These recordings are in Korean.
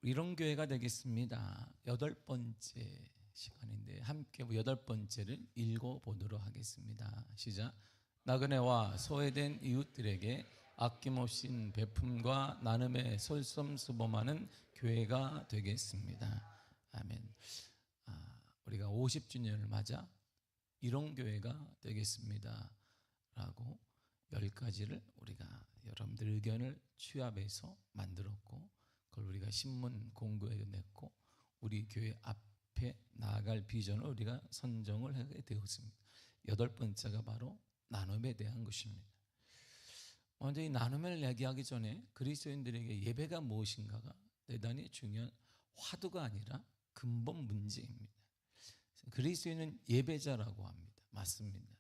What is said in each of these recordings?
이런 교회가 되겠습니다. 8번째 시간인데 함께 8번째를 읽어보도록 하겠습니다. 시작. 나그네와 소외된 이웃들에게 아낌없인 베품과 나눔의 솔선수범하는 교회가 되겠습니다. 아멘. 우리가 50주년을 맞아 이런 교회가 되겠습니다 라고 10가지를 우리가 여러분들 의견을 취합해서 만들었고, 그걸 우리가 신문 공고에 냈고 우리 교회 앞에 나아갈 비전을 우리가 선정을 하게 되었습니다. 8번째가 바로 나눔에 대한 것입니다. 먼저 이 나눔을 얘기하기 전에 그리스도인들에게 예배가 무엇인가가 대단히 중요한 화두가 아니라 근본 문제입니다. 그리스도인은 예배자라고 합니다. 맞습니다.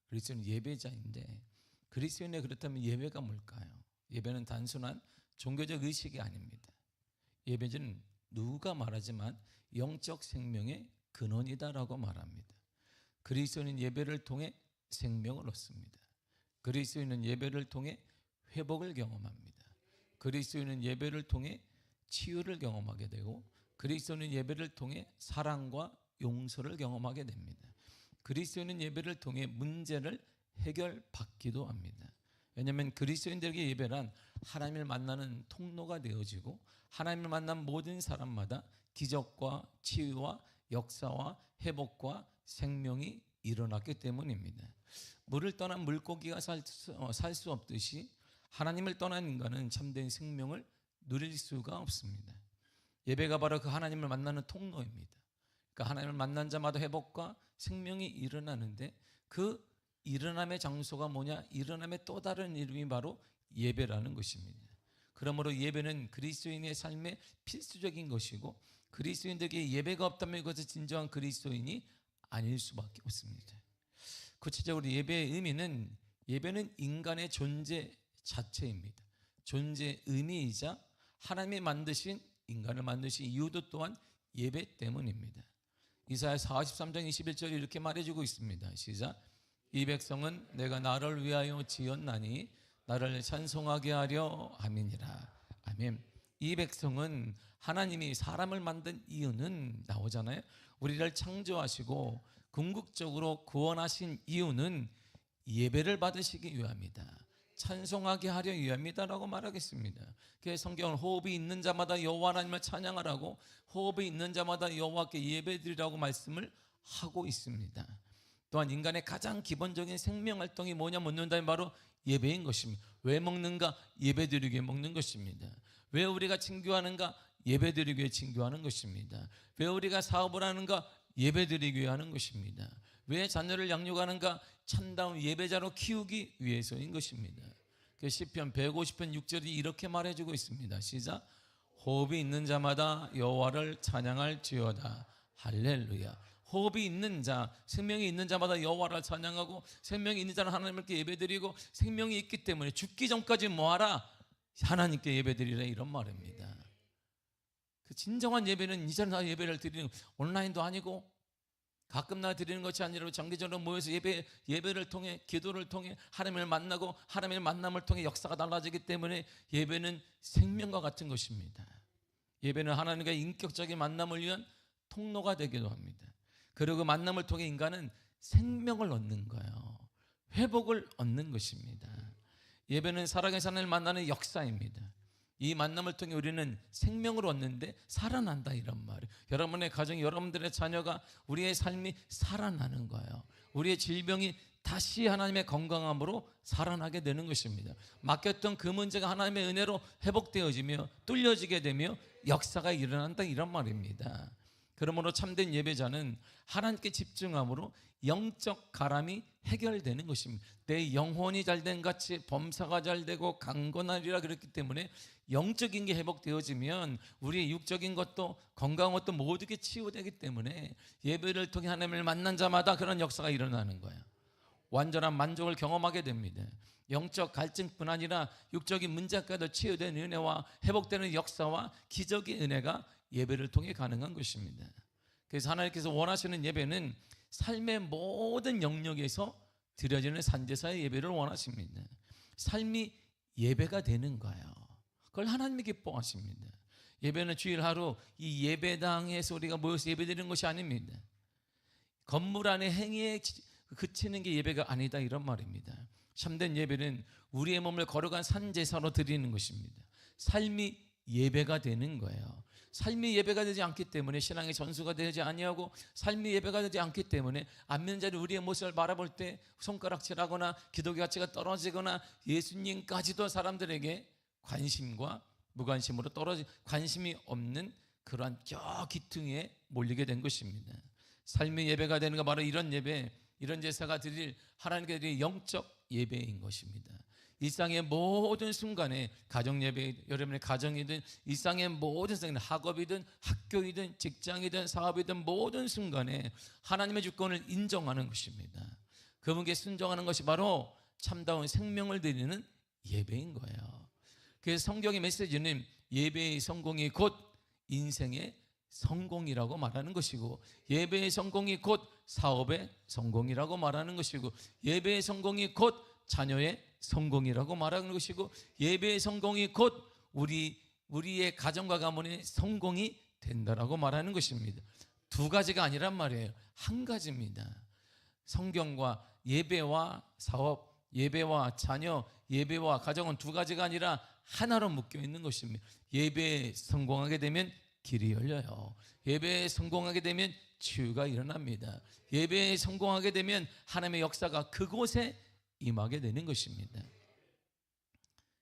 그리스도인은 예배자인데, 그리스도인이 그렇다면 예배가 뭘까요? 예배는 단순한 종교적 의식이 아닙니다. 예배는 누가 말하지만 영적 생명의 근원이다라고 말합니다. 그리스도인은 예배를 통해 생명을 얻습니다. 그리스도인은 예배를 통해 회복을 경험합니다. 그리스도인은 예배를 통해 치유를 경험하게 되고, 그리스도인은 예배를 통해 사랑과 용서를 경험하게 됩니다. 그리스도인은 예배를 통해 문제를 해결받기도 합니다. 왜냐하면 그리스도인들에게 예배란 하나님을 만나는 통로가 되어지고, 하나님을 만난 모든 사람마다 기적과 치유와 역사와 회복과 생명이 일어났기 때문입니다. 물을 떠난 물고기가 살 수 없듯이 하나님을 떠난 인간은 참된 생명을 누릴 수가 없습니다. 예배가 바로 그 하나님을 만나는 통로입니다. 그러니까 하나님을 만난 자마다 회복과 생명이 일어나는데, 그 일어남의 장소가 뭐냐? 일어남의 또 다른 이름이 바로 예배라는 것입니다. 그러므로 예배는 그리스도인의 삶의 필수적인 것이고, 그리스도인들에게 예배가 없다면 그것은 진정한 그리스도인이 아닐 수밖에 없습니다. 구체적으로 예배의 의미는, 예배는 인간의 존재 자체입니다. 존재의 의미이자 하나님이 만드신 인간을 만드신 이유도 또한 예배 때문입니다. 이사야 43장 21절에 이렇게 말해주고 있습니다. 시작. 이 백성은 내가 나를 위하여 지었나니 나를 찬송하게 하려 함이니라. 아멘. 이 백성은 하나님이 사람을 만든 이유는 나오잖아요. 우리를 창조하시고 궁극적으로 구원하신 이유는 예배를 받으시기 위함이다, 찬송하게 하려 위함이다라고 말하겠습니다. 그래서 성경은 호흡이 있는 자마다 여호와 하나님을 찬양하라고, 호흡이 있는 자마다 여호와께 예배드리라고 말씀을 하고 있습니다. 또한 인간의 가장 기본적인 생명활동이 뭐냐 묻는다면 바로 예배인 것입니다. 왜 먹는가? 예배드리기 위해 먹는 것입니다. 왜 우리가 친교하는가? 예배드리기 위해 친교하는 것입니다. 왜 우리가 사업을 하는가? 예배드리기 위해 하는 것입니다. 왜 자녀를 양육하는가? 참다운 예배자로 키우기 위해서인 것입니다. 그 시편 150편 6절이 이렇게 말해주고 있습니다. 시작. 호흡이 있는 자마다 여호와를 찬양할지어다. 할렐루야. 호흡이 있는 자, 생명이 있는 자마다 여호와를 찬양하고, 생명이 있는 자는 하나님께 예배드리고, 생명이 있기 때문에 죽기 전까지 뭐하라? 하나님께 예배드리라, 이런 말입니다. 그 진정한 예배는 이전 나 예배를 드리는, 온라인도 아니고 가끔 나 드리는 것이 아니라 장기적으로 모여서 예배를 통해, 기도를 통해 하나님을 만나고, 하나님의 만남을 통해 역사가 달라지기 때문에 예배는 생명과 같은 것입니다. 예배는 하나님과 인격적인 만남을 위한 통로가 되기도 합니다. 그리고 그 만남을 통해 인간은 생명을 얻는 거예요. 회복을 얻는 것입니다. 예배는 살아계신 하나님을 만나는 역사입니다. 이 만남을 통해 우리는 생명을 얻는데 살아난다, 이런 말이에요. 여러분의 가정이, 여러분들의 자녀가, 우리의 삶이 살아나는 거예요. 우리의 질병이 다시 하나님의 건강함으로 살아나게 되는 것입니다. 맡겼던 그 문제가 하나님의 은혜로 회복되어지며 뚫려지게 되며 역사가 일어난다, 이런 말입니다. 그러므로 참된 예배자는 하나님께 집중함으로 영적 가람이 해결되는 것입니다. 내 영혼이 잘된 같이 범사가 잘되고 강건하리라 그랬기 때문에 영적인 게 회복되어지면 우리의 육적인 것도 건강한 것도 모두게 치유되기 때문에 예배를 통해 하나님을 만난 자마다 그런 역사가 일어나는 거예요. 완전한 만족을 경험하게 됩니다. 영적 갈증뿐 아니라 육적인 문제까지도 치유된 은혜와 회복되는 역사와 기적의 은혜가 예배를 통해 가능한 것입니다. 그래서 하나님께서 원하시는 예배는 삶의 모든 영역에서 드려지는 산제사의 예배를 원하십니다. 삶이 예배가 되는 거예요. 그걸 하나님이 기뻐하십니다. 예배는 주일 하루 이 예배당에서 우리가 모여서 예배드리는 것이 아닙니다. 건물 안에 행위에 그치는 게 예배가 아니다, 이런 말입니다. 참된 예배는 우리의 몸을 거룩한 산제사로 드리는 것입니다. 삶이 예배가 되는 거예요. 삶이 예배가 되지 않기 때문에 신앙의 전수가 되지 아니하고, 삶이 예배가 되지 않기 때문에 안면자리 우리의 모습을 바라볼 때 손가락질하거나 기독교 가치가 떨어지거나 예수님까지도 사람들에게 관심과 무관심으로 관심이 없는 그러한 기퉁에 몰리게 된 것입니다. 삶의 예배가 되는 거 바로 이런 예배, 이런 제사가 드릴 하나님께 드릴 영적 예배인 것입니다. 일상의 모든 순간에 가정 예배, 여러분의 가정이든 일상의 모든 순간에 학업이든 학교이든 직장이든 사업이든 모든 순간에 하나님의 주권을 인정하는 것입니다. 그분께 순종하는 것이 바로 참다운 생명을 드리는 예배인 거예요. 그래서 성경의 메시지는 예배의 성공이 곧 인생의 성공이라고 말하는 것이고, 예배의 성공이 곧 사업의 성공이라고 말하는 것이고, 예배의 성공이 곧 자녀의 성공이라고 말하는 것이고, 예배의 성공이 곧 우리의 가정과 가문의 성공이 된다라고 말하는 것입니다. 두 가지가 아니란 말이에요. 한 가지입니다. 성경과 예배와 사업, 예배와 자녀, 예배와 가정은 두 가지가 아니라 하나로 묶여 있는 것입니다. 예배에 성공하게 되면 길이 열려요. 예배에 성공하게 되면 치유가 일어납니다. 예배에 성공하게 되면 하나님의 역사가 그곳에 임하게 되는 것입니다.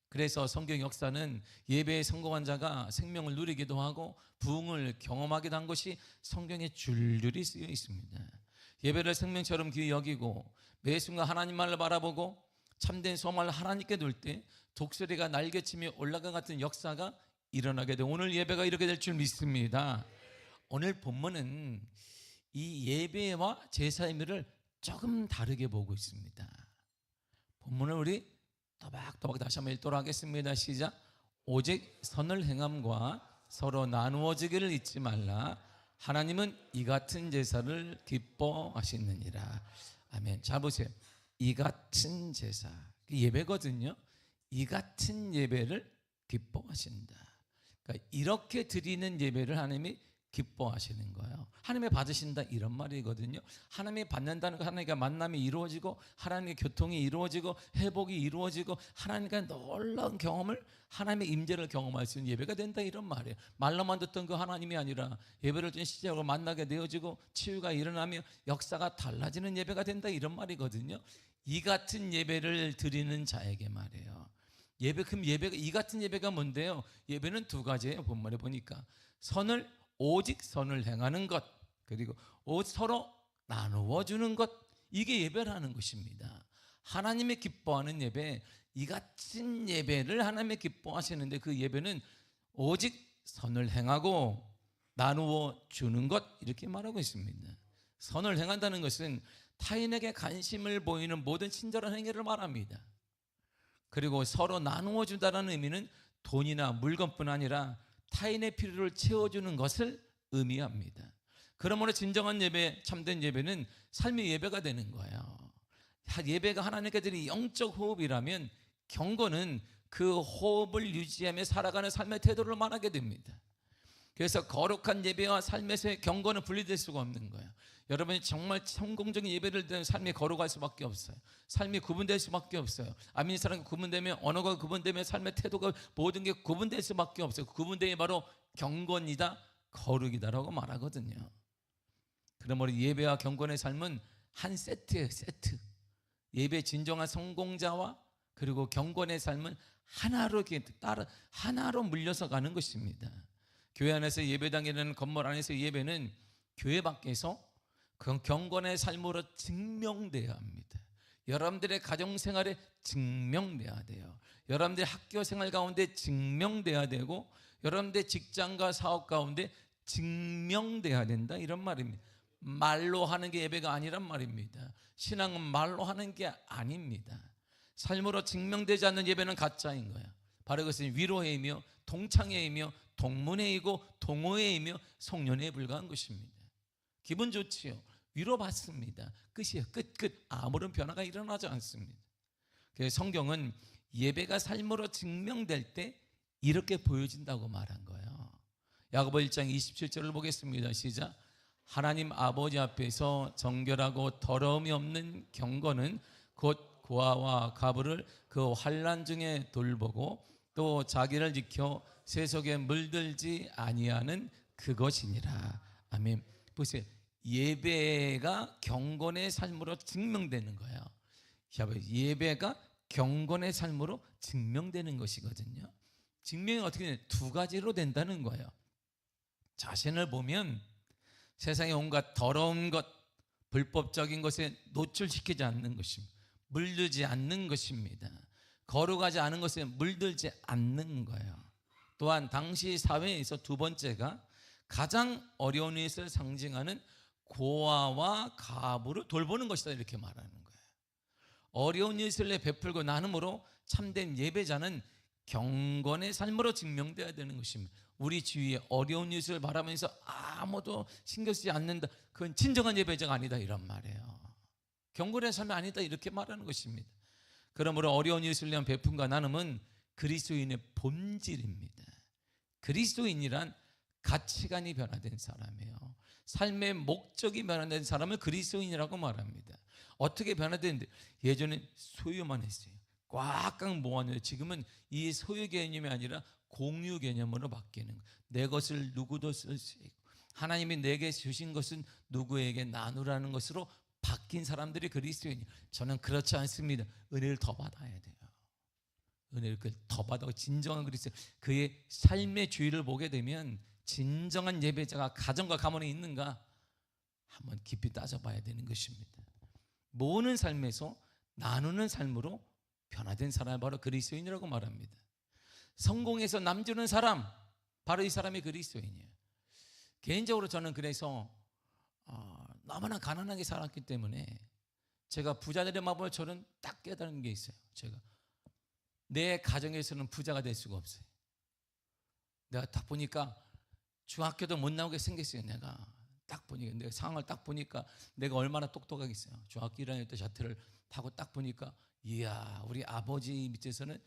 그래서 성경 역사는 예배에 성공한 자가 생명을 누리기도 하고 부흥을 경험하기도 한 것이 성경에 줄줄이 쓰여 있습니다. 예배를 생명처럼 귀히 여기고 매 순간 하나님만을 바라보고 참된 소망을 하나님께 둘 때 독수리가 날개치며 올라간 같은 역사가 일어나게 돼. 오늘 예배가 이렇게 될 줄 믿습니다. 오늘 본문은 이 예배와 제사의 의미를 조금 다르게 보고 있습니다. 본문을 우리 또박또박 다시 한번 읽도록 하겠습니다. 시작. 오직 선을 행함과 서로 나누어지기를 잊지 말라. 하나님은 이 같은 제사를 기뻐하시느니라. 아멘. 자 보세요. 이 같은 제사, 예배거든요. 이 같은 예배를 기뻐하신다. 그러니까 이렇게 드리는 예배를 하나님이 기뻐하시는 거예요. 하나님이 받으신다, 이런 말이거든요. 하나님이 받는다는 거, 하나님과 만남이 이루어지고 하나님의 교통이 이루어지고 회복이 이루어지고 하나님과 놀라운 경험을, 하나님의 임재를 경험할 수 있는 예배가 된다, 이런 말이에요. 말로만 듣던 그 하나님이 아니라 예배를 통해 실제로 만나게 되어지고 치유가 일어나며 역사가 달라지는 예배가 된다, 이런 말이거든요. 이 같은 예배를 드리는 자에게 말이에요. 그럼 예배가, 이 같은 예배가 뭔데요? 예배는 두 가지예요. 본문에 보니까 오직 선을 행하는 것, 그리고 서로 나누어 주는 것, 이게 예배라는 것입니다. 하나님이 기뻐하는 예배, 이 같은 예배를 하나님이 기뻐하시는데 그 예배는 오직 선을 행하고 나누어 주는 것, 이렇게 말하고 있습니다. 선을 행한다는 것은 타인에게 관심을 보이는 모든 친절한 행위를 말합니다. 그리고 서로 나누어 준다는 의미는 돈이나 물건뿐 아니라 타인의 필요를 채워주는 것을 의미합니다. 그러므로 진정한 예배, 참된 예배는 삶의 예배가 되는 거예요. 예배가 하나님께 드린 영적 호흡이라면 경건은 그 호흡을 유지하며 살아가는 삶의 태도를 말하게 됩니다. 그래서 거룩한 예배와 삶에서의 경건은 분리될 수가 없는 거예요. 여러분이 정말 성공적인 예배를 드리는 삶이 거룩할 수밖에 없어요. 삶이 구분될 수밖에 없어요. 아멘. 사람과 구분되면, 언어가 구분되면 삶의 태도가, 모든 게 구분될 수밖에 없어요. 구분됨이 바로 경건이다, 거룩이다라고 말하거든요. 그러므로 예배와 경건의 삶은 한 세트예요. 세트. 예배 진정한 성공자와 그리고 경건의 삶은 하나로 이렇게 하나로 물려서 가는 것입니다. 교회 안에서 예배당이라는 건물 안에서 예배는 교회 밖에서 그 경건의 삶으로 증명돼야 합니다. 여러분들의 가정생활에 증명돼야 돼요. 여러분들의 학교생활 가운데 증명돼야 되고 여러분들의 직장과 사업 가운데 증명돼야 된다, 이런 말입니다. 말로 하는 게 예배가 아니란 말입니다. 신앙은 말로 하는 게 아닙니다. 삶으로 증명되지 않는 예배는 가짜인 거예요. 바로 그것은 위로회이며 동창회이며 동문회이고 동호회이며 송년회에 불과한 것입니다. 기분 좋지요. 위로받습니다. 끝이에요. 끝. 아무런 변화가 일어나지 않습니다. 그래서 성경은 예배가 삶으로 증명될 때 이렇게 보여진다고 말한 거예요. 야고보 1장 27절을 보겠습니다. 시작. 하나님 아버지 앞에서 정결하고 더러움이 없는 경건은 곧 고아와 가부를 그 환난 중에 돌보고 또 자기를 지켜 세속에 물들지 아니하는 그것이니라. 아멘. 보세요. 예배가 경건의 삶으로 증명되는 거예요. 예배가 경건의 삶으로 증명되는 것이거든요. 증명이 어떻게 되냐? 두 가지로 된다는 거예요. 자신을 보면 세상에 온갖 더러운 것, 불법적인 것에 노출시키지 않는 것입니다. 물들지 않는 것입니다. 거룩하지 않은 것에 물들지 않는 거예요. 또한 당시 사회에서 두 번째가 가장 어려운 일을 상징하는 고아와 가부를 돌보는 것이다, 이렇게 말하는 거예요. 어려운 일을 베풀고 나눔으로 참된 예배자는 경건의 삶으로 증명되어야 되는 것입니다. 우리 주위에 어려운 일을 바라면서 아무도 신경 쓰지 않는다, 그건 진정한 예배자가 아니다, 이런 말이에요. 경건의 삶이 아니다, 이렇게 말하는 것입니다. 그러므로 어려운 일을 위한 베품과 나눔은 그리스도인의 본질입니다. 그리스도인이란 가치관이 변화된 사람이에요. 삶의 목적이 변화된 사람을 그리스도인이라고 말합니다. 어떻게 변화되는데, 예전엔 소유만 했어요. 꽉꽉 모았는데 지금은 이 소유 개념이 아니라 공유 개념으로 바뀌는 거예요. 내 것을 누구도 쓸 수 있고 하나님이 내게 주신 것은 누구에게 나누라는 것으로 바뀐 사람들이 그리스도인이에요. 저는 그렇지 않습니다. 은혜를 더 받아야 돼요. 은혜를 더 받아 진정한 그리스도인, 그의 삶의 주의를 보게 되면 진정한 예배자가 가정과 가문에 있는가 한번 깊이 따져봐야 되는 것입니다. 모으는 삶에서 나누는 삶으로 변화된 사람이 바로 그리스도인이라고 말합니다. 성공해서 남주는 사람, 바로 이 사람이 그리스도인이에요. 개인적으로 저는 그래서 너무나 가난하게 살았기 때문에 제가 부자들의 마음을 저는 딱 깨달은 게 있어요. 제가 내 가정에서는 부자가 될 수가 없어요. 내가 딱 보니까 중학교도 못 나오게 생겼어요. 내가 딱 보니까, 내 상황을 딱 보니까 내가 얼마나 똑똑하겠어요. 중학교 1학년 때 자퇴를 타고 딱 보니까, 이야, 우리 아버지 밑에서는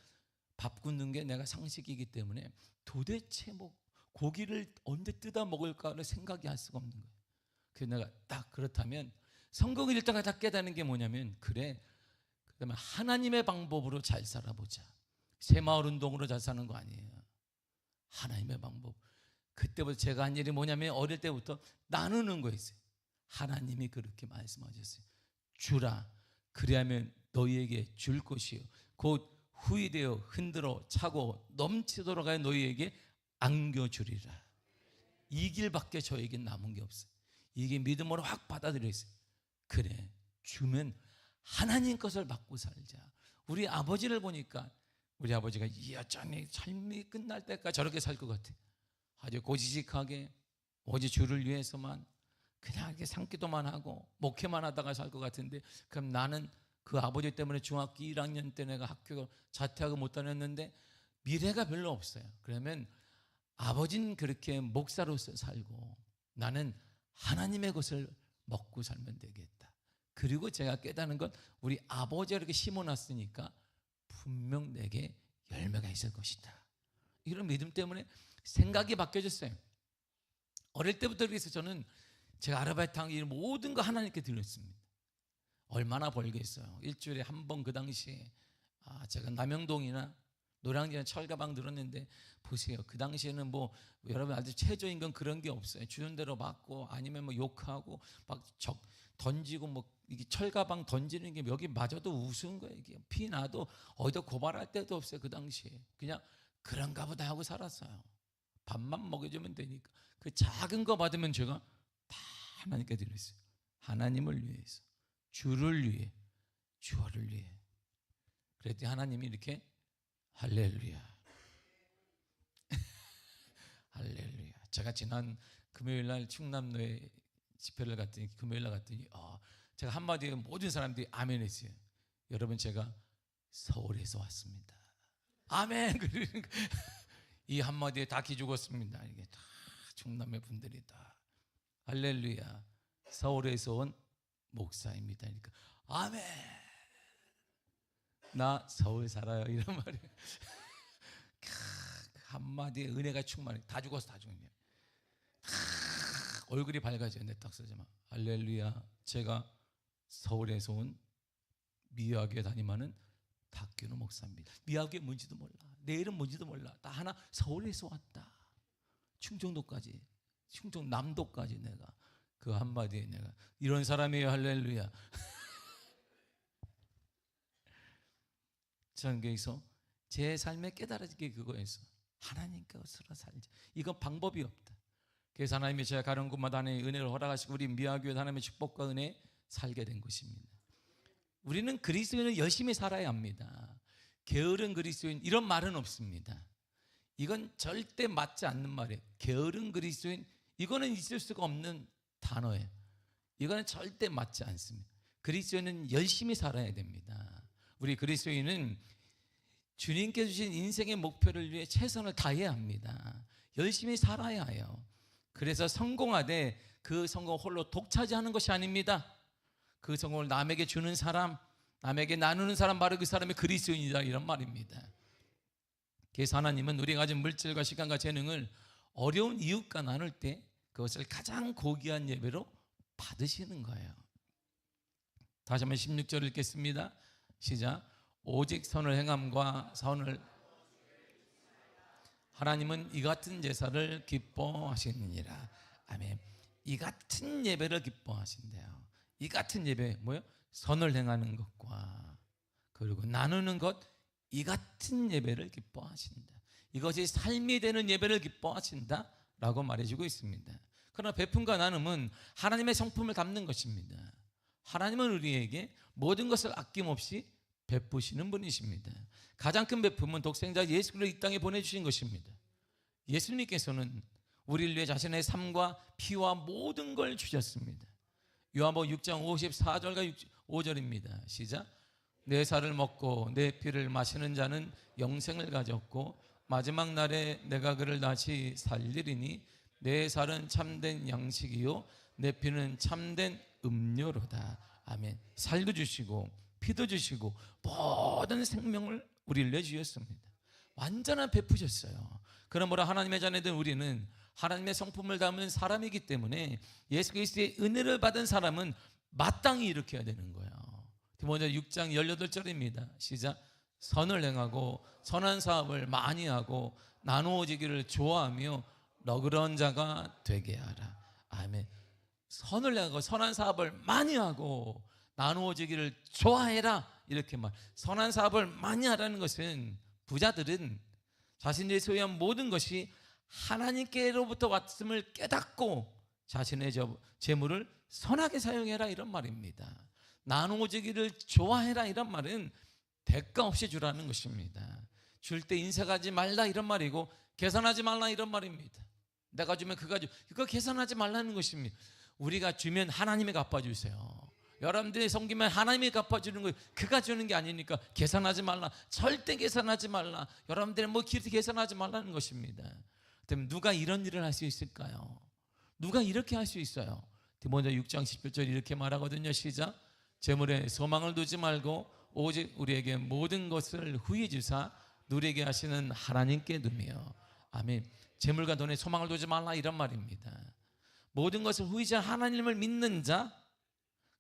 밥 굽는 게 내가 상식이기 때문에 도대체 뭐 고기를 언제 뜯어 먹을까를 생각이 할 수가 없는 거예요. 그래서 내가 딱, 그렇다면 성경을 읽다가 다 깨닫는 게 뭐냐면, 그래, 그다음에 하나님의 방법으로 잘 살아보자. 새마을 운동으로 잘 사는 거 아니에요. 하나님의 방법. 그때부터 제가 한 일이 뭐냐면, 어릴 때부터 나누는 거였어요. 하나님이 그렇게 말씀하셨어요. 주라, 그리하면 너희에게 줄 것이요 곧 후이되어 흔들어 차고 넘치도록 하여 너희에게 안겨주리라. 이 길밖에 저에게 남은 게 없어요. 이게 믿음으로 확 받아들였어요. 그래, 주면 하나님 것을 받고 살자. 우리 아버지를 보니까, 우리 아버지가 여전히 삶이 끝날 때까지 저렇게 살 것 같아요. 아주 고지식하게 오직 주를 위해서만 그냥 이렇게 상기도만 하고 목회만 하다가 살 것 같은데, 그럼 나는 그 아버지 때문에 중학교 1학년 때 내가 학교 자퇴하고 못 다녔는데 미래가 별로 없어요. 그러면 아버지는 그렇게 목사로서 살고 나는 하나님의 것을 먹고 살면 되겠다. 그리고 제가 깨닫는 건, 우리 아버지가 이렇게 심어놨으니까 분명 내게 열매가 있을 것이다. 이런 믿음 때문에 생각이 바뀌어졌어요. 어릴 때부터 그래서 저는 제가 아르바이트 한 일 모든 거 하나님께 드렸습니다. 얼마나 벌겠어요. 일주일에 한 번, 그 당시에 제가 남영동이나 노량진에 철가방 들었는데, 보세요. 그 당시에는 뭐 여러분 아주 최저임금 그런 게 없어요. 주는 대로 받고 아니면 뭐 욕하고 막 던지고, 뭐 이게 철가방 던지는 게 여기 맞아도 우스운 거예요. 이게 피 나도 어디다 고발할 데도 없어요. 그 당시에 그냥 그런가 보다 하고 살았어요. 밥만 먹여주면 되니까. 그 작은 거 받으면 제가 다 하나님께 드렸어요. 하나님을 위해서, 주를 위해, 주어를 위해. 그랬더니 하나님이 이렇게, 할렐루야 할렐루야. 제가 지난 금요일 날 충남로에 집회를 갔더니, 금요일 날 갔더니 제가 한마디에 모든 사람들이 아멘 했어요. 여러분, 제가 서울에서 왔습니다. 아멘. 이 한마디에 다 기죽었습니다. 이게 다 충남의 분들이 다 할렐루야, 서울에서 온 목사입니다. 그러니까 아멘. 나 서울 살아요, 이런 말이에요. 한마디에 은혜가 충만해. 다 죽었어, 다 죽었네. 얼굴이 밝아져요. 내 딱 쓰지만 할렐루야, 제가 서울에서 온 미화교회 담임하는 박균호 목사입니다. 미화교회 뭔지도 몰라, 내 이름 뭔지도 몰라. 나 하나 서울에서 왔다. 충청도까지, 충청남도까지 내가 그 한마디에 내가 이런 사람이에요. 할렐루야. 저는 거기서 제 삶에 깨달아진 게 그거였어. 하나님께 서로 살자. 이건 방법이 없다. 그래서 하나님이 제가 가는 곳마다 하나님의 은혜를 허락하시고 우리 미화교회 하나님의 축복과 은혜 살게 된 것입니다. 우리는 그리스도인은 열심히 살아야 합니다. 게으른 그리스도인 이런 말은 없습니다. 이건 절대 맞지 않는 말이에요. 게으른 그리스도인, 이거는 있을 수가 없는 단어예요. 이거는 절대 맞지 않습니다. 그리스도인은 열심히 살아야 됩니다. 우리 그리스도인은 주님께 주신 인생의 목표를 위해 최선을 다해야 합니다. 열심히 살아야 해요. 그래서 성공하되 그 성공 홀로 독차지하는 것이 아닙니다. 그 성공을 남에게 주는 사람, 남에게 나누는 사람, 바로 그 사람이 그리스도인이다, 이런 말입니다. 그래서 하나님은 우리가 가진 물질과 시간과 재능을 어려운 이웃과 나눌 때 그것을 가장 고귀한 예배로 받으시는 거예요. 다시 한번 16절 읽겠습니다. 시작. 오직 선을 행함과 선을, 하나님은 이 같은 제사를 기뻐하시느니라. 아멘. 이 같은 예배를 기뻐하신대요. 이 같은 예배 뭐예요? 선을 행하는 것과 그리고 나누는 것, 이 같은 예배를 기뻐하신다. 이것이 삶이 되는 예배를 기뻐하신다 라고 말해주고 있습니다. 그러나 베품과 나눔은 하나님의 성품을 담는 것입니다. 하나님은 우리에게 모든 것을 아낌없이 베푸시는 분이십니다. 가장 큰 베품은 독생자 예수 그리스도를 이 땅에 보내주신 것입니다. 예수님께서는 우리를 위해 자신의 삶과 피와 모든 걸 주셨습니다. 요한복음 6장 54절과 5절입니다. 시작. 내 살을 먹고 내 피를 마시는 자는 영생을 가졌고 마지막 날에 내가 그를 다시 살리리니 내 살은 참된 양식이요 내 피는 참된 음료로다. 아멘. 살도 주시고 피도 주시고 모든 생명을 우리를 내주셨습니다. 완전한 베푸셨어요. 그러므로 하나님의 자녀된 우리는 하나님의 성품을 담은 사람이기 때문에 예수 그리스도의 은혜를 받은 사람은 마땅히 일으켜야 되는 거예요. 디모데 6장 18절입니다. 시작. 선을 행하고 선한 사업을 많이 하고 나누어지기를 좋아하며 너그러운 자가 되게 하라. 아멘. 선을 행하고 선한 사업을 많이 하고 나누어지기를 좋아해라, 이렇게 말. 선한 사업을 많이 하라는 것은 부자들은 자신들이 소유한 모든 것이 하나님께로부터 왔음을 깨닫고 자신의 재물을 선하게 사용해라, 이런 말입니다. 나누어지기를 좋아해라, 이런 말은 대가 없이 주라는 것입니다. 줄 때 인색하지 말라, 이런 말이고 계산하지 말라, 이런 말입니다. 내가 주면 그가 주, 이거 계산하지 말라는 것입니다. 우리가 주면 하나님이 갚아주세요. 여러분들이 섬기면 하나님이 갚아주는 거예요. 그가 주는 게 아니니까 계산하지 말라. 절대 계산하지 말라. 여러분들은 뭐 길게 계산하지 말라는 것입니다. 그럼 누가 이런 일을 할 수 있을까요? 누가 이렇게 할 수 있어요? 디모데 6장 17절 이렇게 말하거든요. 시작. 재물에 소망을 두지 말고 오직 우리에게 모든 것을 후히 주사 누리게 하시는 하나님께 두며. 아멘. 재물과 돈에 소망을 두지 말라, 이런 말입니다. 모든 것을 후히 주사 하나님을 믿는 자,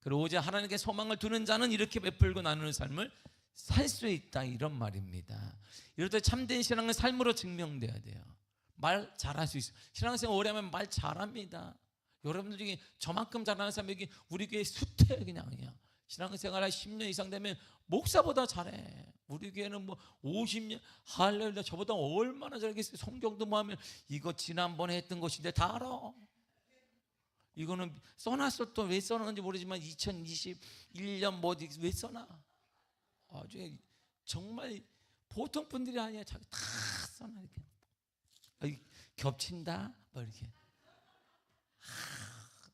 그리고 오직 하나님께 소망을 두는 자는 이렇게 베풀고 나누는 삶을 살 수 있다, 이런 말입니다. 이럴 때 참된 신앙은 삶으로 증명돼야 돼요. 말 잘할 수 있어요. 신앙생활 오래 하면 말 잘합니다. 여러분들 중에 저만큼 잘하는 사람이 여기 우리 교회 수태예요. 그냥 신앙생활 한 10년 이상 되면 목사보다 잘해. 우리 교회는 뭐 50년, 할렐루야, 저보다 얼마나 잘하겠어요. 성경도 뭐 하면 이거 지난번에 했던 것인데 다 알아. 이거는 써놨어. 또 왜 써놨는지 모르지만 2021년 뭐 왜 써놔. 아주 정말 보통 분들이 아니야. 자기 다 써놔. 이렇게 겹친다 뭐 이렇게.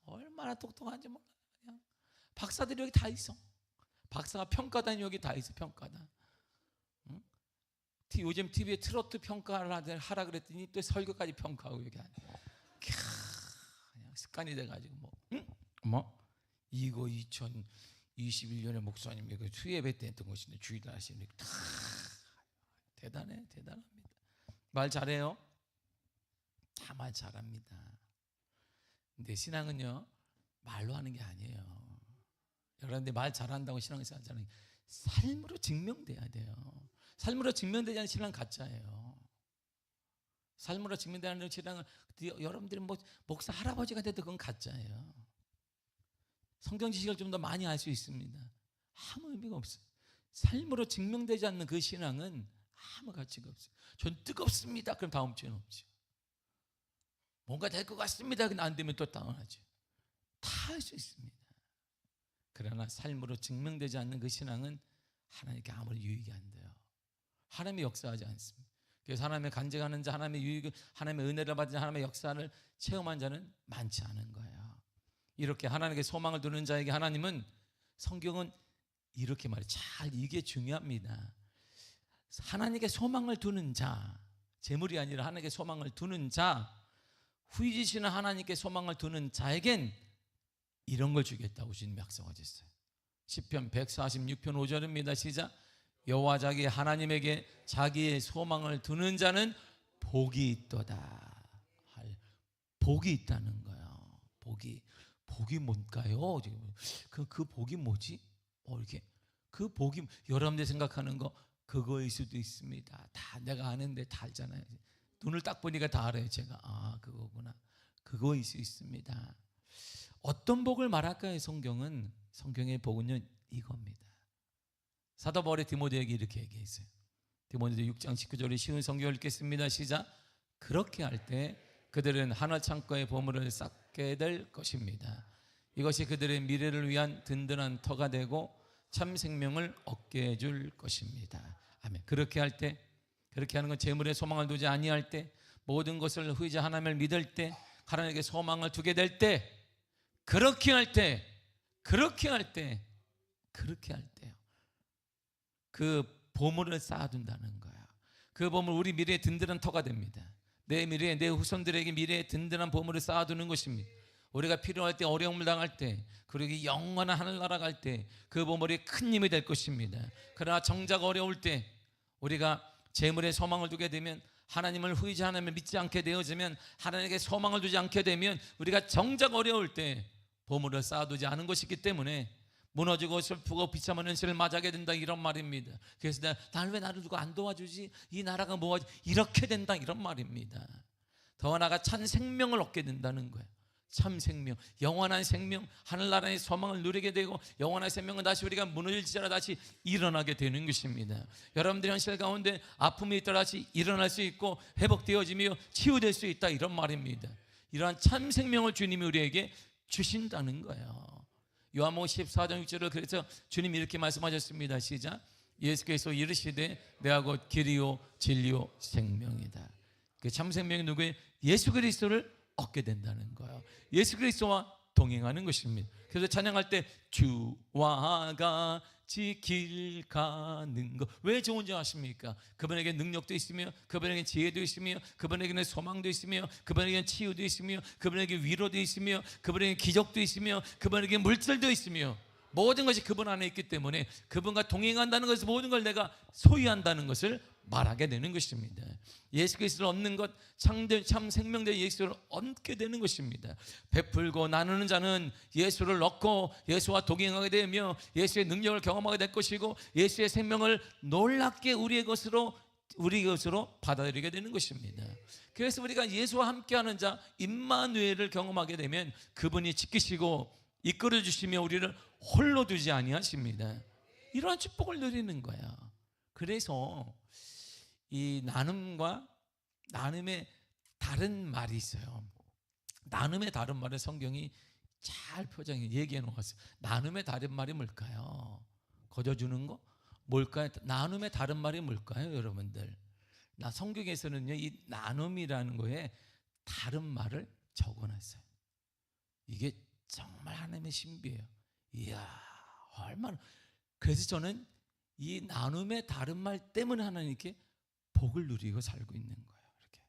얼마나 똑똑한지 몰라. 그냥 박사들이 여기 다 있어. 박사가 평가단이 여기 다 있어. 평가단. 응? 요즘 TV에 트로트 평가를 하라 그랬더니 또 설교까지 평가하고 여기 하네. 그냥 습관이 돼가지고 이거 2021년에 목사님 이거 수예배 때 했던 것인데 주일날 하시는 다 대단합니다. 말 잘해요. 다 말 잘합니다. 근데 신앙은요, 말로 하는 게 아니에요. 여러분들 말 잘한다고 신앙에서 하잖아요. 삶으로 증명돼야 돼요. 삶으로 증명되지 않는 신앙은 가짜예요. 삶으로 증명되는 신앙은 여러분들이 뭐 목사 할아버지가 돼도 그건 가짜예요. 성경 지식을 좀 더 많이 알 수 있습니다. 아무 의미가 없어요. 삶으로 증명되지 않는 그 신앙은 아무 가치가 없어요. 전 뜨겁습니다. 그럼 다음 주에는 없죠. 뭔가 될 것 같습니다. 근데 안 되면 또 당황하죠. 다 할 수 있습니다. 그러나 삶으로 증명되지 않는 그 신앙은 하나님께 아무리 유익이 안 돼요. 하나님이 역사하지 않습니다. 그래서 하나님의 간증하는 자, 하나님의 유익을, 하나님의 은혜를 받은 자, 하나님의 역사를 체험한 자는 많지 않은 거예요. 이렇게 하나님께 소망을 두는 자에게 하나님은, 성경은 이렇게 말해요. 이게 중요합니다. 하나님께 소망을 두는 자, 재물이 아니라 하나님께 소망을 두는 자, 후이지시는 하나님께 소망을 두는 자에겐 이런 걸 주겠다고 주님이 약속하셨어요. 시편 146편 5절입니다. 시작. 여호와 자기 하나님에게 자기의 소망을 두는 자는 복이 있도다. 복이 있다는 거예요. 복이 뭔가요? 그 복이 뭐지? 이렇게 그 복이 여러분들 생각하는 거 그거일 수도 있습니다. 다 내가 아는데 다 알잖아요. 눈을 딱 보니까 다 알아요. 제가 그거구나. 그거일 수 있습니다. 어떤 복을 말할까요? 성경의 복은요 이겁니다. 사도 바울이 디모데에게 이렇게 얘기했어요. 디모데 6장 19절에 쉬운 성경 읽겠습니다. 시작. 그렇게 할 때 그들은 하늘 창고의 보물을 쌓게 될 것입니다. 이것이 그들의 미래를 위한 든든한 터가 되고 참 생명을 얻게 해줄 것입니다. 아멘. 그렇게 할 때, 그렇게 하는 건 재물에 소망을 두지 아니할 때, 모든 것을 후이자 하나님을 믿을 때, 하나님께 소망을 두게 될 때, 그렇게 할 때요. 그 보물을 쌓아둔다는 거야. 그 보물, 우리 미래의 든든한 터가 됩니다. 내 미래에, 내 후손들에게 미래의 든든한 보물을 쌓아두는 것입니다. 우리가 필요할 때, 어려움을 당할 때, 그리고 영원한 하늘나라 갈 때 그 보물이 큰 힘이 될 것입니다. 그러나 정작 어려울 때, 우리가 재물에 소망을 두게 되면, 하나님을 후이지 하나님을 믿지 않게 되어지면, 하나님에게 소망을 두지 않게 되면, 우리가 정작 어려울 때 보물을 쌓아두지 않은 것이기 때문에 무너지고 슬프고 비참한 현실을 맞이하게 된다, 이런 말입니다. 그래서 왜 나를 누가 안 도와주지? 이 나라가 뭐하지? 이렇게 된다, 이런 말입니다. 더 나아가 참 생명을 얻게 된다는 거예요. 참 생명, 영원한 생명, 하늘나라의 소망을 누리게 되고, 영원한 생명은 다시 우리가 무너질지라 다시 일어나게 되는 것입니다. 여러분들의 현실 가운데 아픔이 있더라 다시 일어날 수 있고 회복되어지며 치유될 수 있다, 이런 말입니다. 이러한 참 생명을 주님이 우리에게 주신다는 거예요. 요한복음 14장 6절을 그래서 주님이 이렇게 말씀하셨습니다. 시작. 예수께서 이르시되 내가 곧 길이요 진리요 생명이다. 그 참 생명이 누구예요? 예수 그리스도를 얻게 된다는 거예요. 예수 그리스도와 동행하는 것입니다. 그래서 찬양할 때 주와 같이 길 가는 것, 왜 좋은지 아십니까? 그분에게 능력도 있으며, 그분에게 지혜도 있으며, 그분에게는 소망도 있으며, 그분에게는 치유도 있으며, 그분에게 위로도 있으며, 그분에게 기적도 있으며, 그분에게 물질도 있으며, 모든 것이 그분 안에 있기 때문에 그분과 동행한다는 것을, 모든 걸 내가 소유한다는 것을 말하게 되는 것입니다. 예수 그리스도를 얻는 것, 참 생명된 예수를 얻게 되는 것입니다. 베풀고 나누는 자는 예수를 얻고 예수와 동행하게 되며 예수의 능력을 경험하게 될 것이고, 예수의 생명을 놀랍게 우리 것으로 받아들이게 되는 것입니다. 그래서 우리가 예수와 함께하는 자 임마누엘을 경험하게 되면 그분이 지키시고 이끌어 주시며 우리를 홀로 두지 아니하십니다. 이러한 축복을 누리는 거야. 그래서 이 나눔의 다른 말이 있어요. 나눔의 다른 말을 성경이 잘 얘기해 놓았어요. 나눔의 다른 말이 뭘까요? 거저주는 거? 뭘까요? 나눔의 다른 말이 뭘까요, 여러분들? 성경에서는요, 이 나눔이라는 거에 다른 말을 적어놨어요. 이게 정말 하나님의 신비예요. 이야, 얼마나. 그래서 저는 이 나눔의 다른 말 때문에 하나님께 복을 누리고 살고 있는 거예요. 이렇게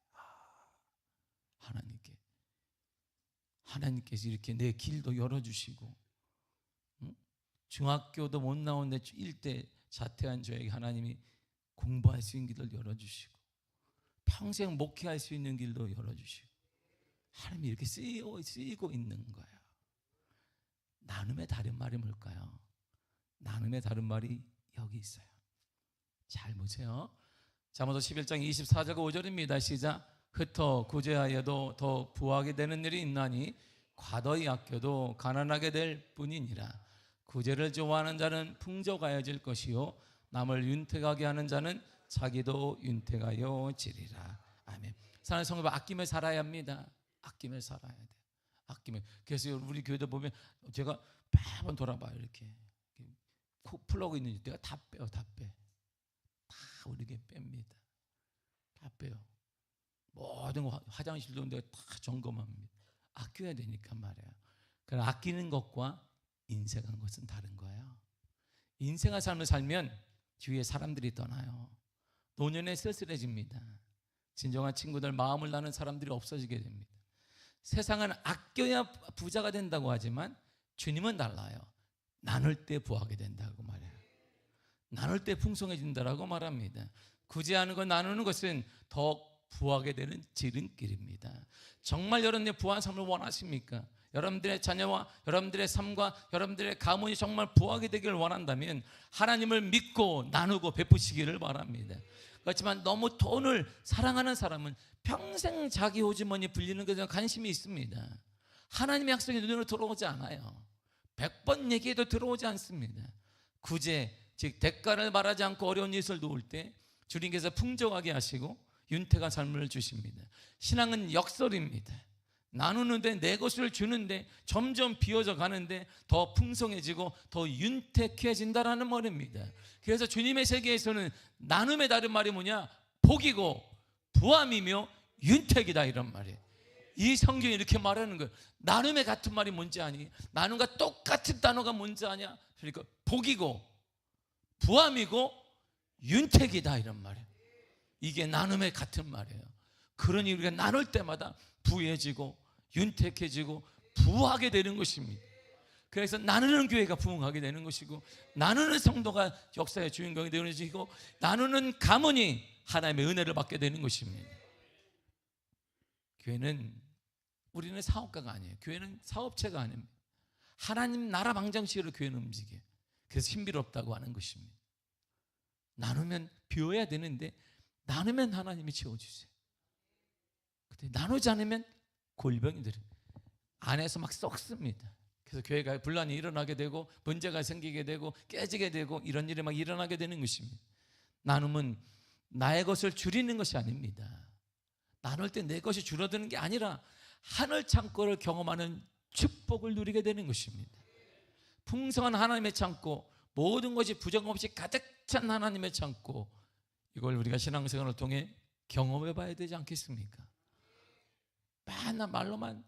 하나님께서 이렇게 내 길도 열어주시고, 중학교도 못 나오는데 일대 자퇴한 저에게 하나님이 공부할 수 있는 길을 열어주시고, 평생 목회할 수 있는 길도 열어주시고, 하나님이 이렇게 쓰이고 있는 거예요. 나눔의 다른 말이 뭘까요? 나눔의 다른 말이 여기 있어요. 잘 보세요. 잠언서 11장 24절과 5절입니다. 시작. 흩어 구제하여도 더 부하게 되는 일이 있나니 과도히 아껴도 가난하게 될 뿐이니라. 구제를 좋아하는 자는 풍족하여질 것이요 남을 윤택하게 하는 자는 자기도 윤택하여지리라. 아멘. 사랑하는 성도, 아끼며 살아야 합니다. 아끼며 살아야 돼요. 아끼며. 그래서 우리 교회도 보면 제가 매번 돌아봐요. 이렇게 코 풀러고 있는지 내가 다 빼요. 다 빼. 다 우리 교회 뺍니다. 다 빼요. 모든 화장실도 내가 다 점검합니다. 아껴야 되니까 말이에요. 그러나 아끼는 것과 인생한 것은 다른 거예요. 인생한 삶을 살면 주위에 사람들이 떠나요. 노년에 쓸쓸해집니다. 진정한 친구들, 마음을 나눈 사람들이 없어지게 됩니다. 세상은 아껴야 부자가 된다고 하지만 주님은 달라요. 나눌 때 부하게 된다고 말해요. 나눌 때 풍성해진다라고 말합니다. 구제하는 것, 나누는 것은 더 부하게 되는 지름길입니다. 정말 여러분의 부한 삶을 원하십니까? 여러분들의 자녀와 여러분들의 삶과 여러분들의 가문이 정말 부하게 되기를 원한다면 하나님을 믿고 나누고 베푸시기를 바랍니다. 그렇지만 너무 돈을 사랑하는 사람은 평생 자기 호주머니 불리는 것에 관심이 있습니다. 하나님의 약속이 눈으로 들어오지 않아요. 100번 얘기해도 들어오지 않습니다. 구제, 즉 대가를 말하지 않고 어려운 일을 도울 때 주님께서 풍족하게 하시고 윤택한 삶을 주십니다. 신앙은 역설입니다. 나누는데, 내 것을 주는데 점점 비워져 가는데 더 풍성해지고 더 윤택해진다라는 말입니다. 그래서 주님의 세계에서는 나눔의 다른 말이 뭐냐? 복이고 부함이며 윤택이다, 이런 말이에요. 이 성경이 이렇게 말하는 거예요. 나눔의 같은 말이 뭔지 아니? 나눔과 똑같은 단어가 뭔지 아냐? 그러니까 복이고 부함이고 윤택이다, 이런 말이에요. 이게 나눔의 같은 말이에요. 그러니 우리가 나눌 때마다 부해지고 윤택해지고 부하게 되는 것입니다. 그래서 나누는 교회가 부흥하게 되는 것이고, 나누는 성도가 역사의 주인공이 되는 것이고, 나누는 가문이 하나님의 은혜를 받게 되는 것입니다. 교회는, 우리는 사업가가 아니에요. 교회는 사업체가 아닙니다. 하나님 나라 방정식으로 교회는 움직여요. 그래서 신비롭다고 하는 것입니다. 나누면 비워야 되는데 나누면 하나님이 채워주세요. 근데 나누지 않으면 골병이 들어요. 안에서 막 썩습니다. 그래서 교회가 분란이 일어나게 되고 문제가 생기게 되고 깨지게 되고 이런 일이 막 일어나게 되는 것입니다. 나눔은 나의 것을 줄이는 것이 아닙니다. 나눌 때 내 것이 줄어드는 게 아니라 하늘 창고를 경험하는 축복을 누리게 되는 것입니다. 풍성한 하나님의 창고, 모든 것이 부정 없이 가득 찬 하나님의 창고, 이걸 우리가 신앙생활을 통해 경험해 봐야 되지 않겠습니까? 맨날 말로만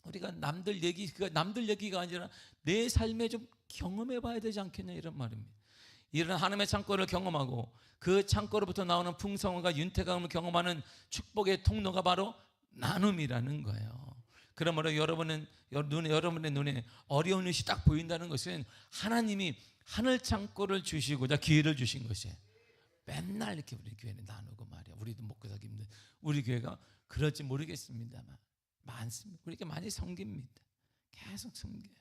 우리가 남들 얘기가 아니라 내 삶에 좀 경험해 봐야 되지 않겠냐, 이런 말입니다. 이런 하나님의 창고를 경험하고 그 창고로부터 나오는 풍성함과 윤택함을 경험하는 축복의 통로가 바로 나눔이라는 거예요. 그러므로 여러분의 눈에 어려운 일이 딱 보인다는 것은 하나님이 하늘 창고를 주시고자 기회를 주신 것이에요. 맨날 이렇게 우리 교회는 나누고 말이야. 우리도 먹고 살기 힘든 우리 교회가 그럴지 모르겠습니다만 많습니다. 우리 교회 많이 섬깁니다. 계속 섬겨요.